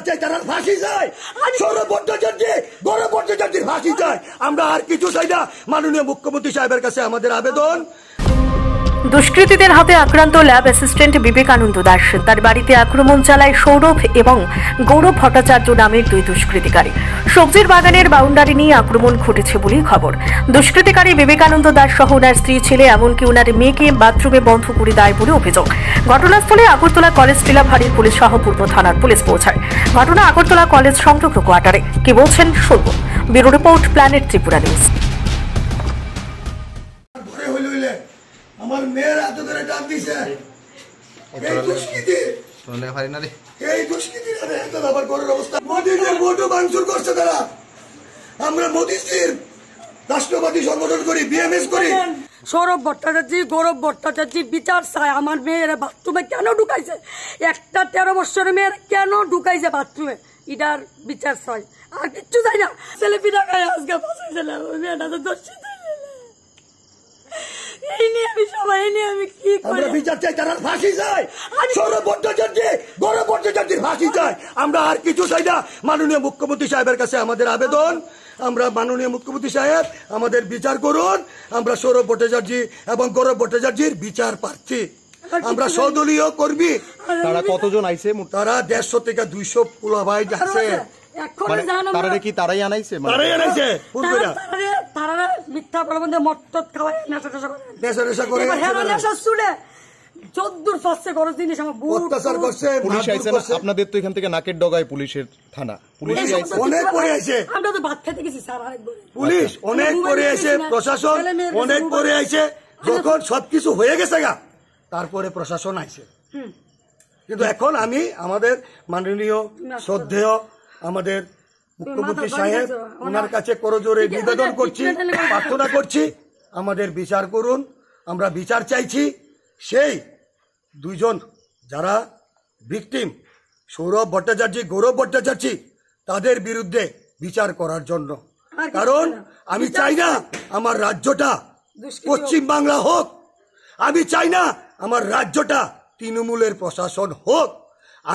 চাই, তারা ফাঁসি চায়। সৌরভ ভট্টাচার্য, গৌরব ভট্টাচার্যের ফাঁসি চায়। আমরা আর কিছু চাই না। মাননীয় মুখ্যমন্ত্রী সাহেবের কাছে আমাদের আবেদন। দুষ্কৃতীদের হাতে আক্রান্ত ল্যাব অ্যাসিস্ট্যান্ট বিবেকানন্দ দাস। তার বাড়িতে আক্রমণ চালায় সৌরভ এবং গৌরব ভট্টাচার্য নামের দুই দুষ্কৃতিকারী। সবজির বাগানের বাউন্ডারি নিয়ে আক্রমণ ঘটেছে বলেই খবর। দুষ্কৃতিকারী বিবেকানন্দ দাস সহ ওনার স্ত্রী, ছেলে, এমনকি ওনার মেয়েকে বাথরুমে বন্ধ করে দেয় বলে অভিযোগ। ঘটনাস্থলে আগরতলা কলেজ টিলা ফাঁড়ির পুলিশ সহ পূর্ব থানার পুলিশ পৌঁছায়। ঘটনা আগরতলা কলেজ সংলগ্ন কোয়ার্টারে। কি বলছেন শুনবো। Bureau report, planet Tripura news. আমার মেয়ের এত করে ডাক দিছে, এই দুষ্কৃতি আবার করার অবস্থা। মোদীজির ভোটও ভাঙচুর করছে তারা। আমরা মোদীজির রাষ্ট্রবাদী সংগঠন করি, বিএমএস করি। সৌরভ ভট্টাচার্য, গৌরব ভট্টাচার্য বিচার চায়। আমার মেয়ের বাথরুমে কেন ঢুকাইছে, একটা 13 বছরের মেয়ের কেন ঢুকাইছে বাথরুমে, এটার বিচার চাই। আর কিচ্ছু চাই না। ছেলে পিঠা খায় আজকে ফাঁসাইছিলাম, মেয়েটা তো দোষী। আমরা বিচার চাই, তারা ফাঁসি চায়। সৌরভ ভট্টাচার্য, গৌরব ভট্টাচার্যের ফাঁসি চায়। আমরা আর কিছু চাই না। মাননীয় মুখ্যমন্ত্রী সাহেবের কাছে আমাদের আবেদন। আমরা মাননীয় মুখ্যমন্ত্রী সাহেব আমাদের বিচার করুন। আমরা সৌরভ ভট্টাচার্য এবং গৌরব ভট্টাচার্যের বিচার প্রার্থী। আমরা সদলীয় কর্মী। তারা কতজন আইছে? তারা 150 থেকে 200 পোলাভাই আছে। তারাই আনাইছে। মিথ্যা প্রবন্ধে মদ খাওয়ায় নেশা করে আপনাদের তো এখান থেকে নাকের ডগায় পুলিশের থানা, পুলিশ অনেক পরে আছে। আমরা তো ভাত খেতে গেছি স্যার, পুলিশ অনেক পরে আছে, প্রশাসন অনেক পরে আছে। যখন সবকিছু হয়ে গেছে গা, তারপরে প্রশাসন আইছে। কিন্তু এখন আমি আমাদের মাননীয় শ্রদ্ধেয় আমাদের মুখ্যমন্ত্রী সাহেব, ওনার কাছে করজোরে নিবেদন করছি, প্রার্থনা করছি, আমাদের বিচার করুন। আমরা বিচার চাইছি সেই দুইজন যারা ভিকটিম, সৌরভ ভট্টাচার্য, গৌরব ভট্টাচার্য, তাদের বিরুদ্ধে বিচার করার জন্য। কারণ আমি চাই না আমার রাজ্যটা পশ্চিম বাংলা হোক। আমি চাই না আমার রাজ্যটা তৃণমূলের প্রশাসন হোক।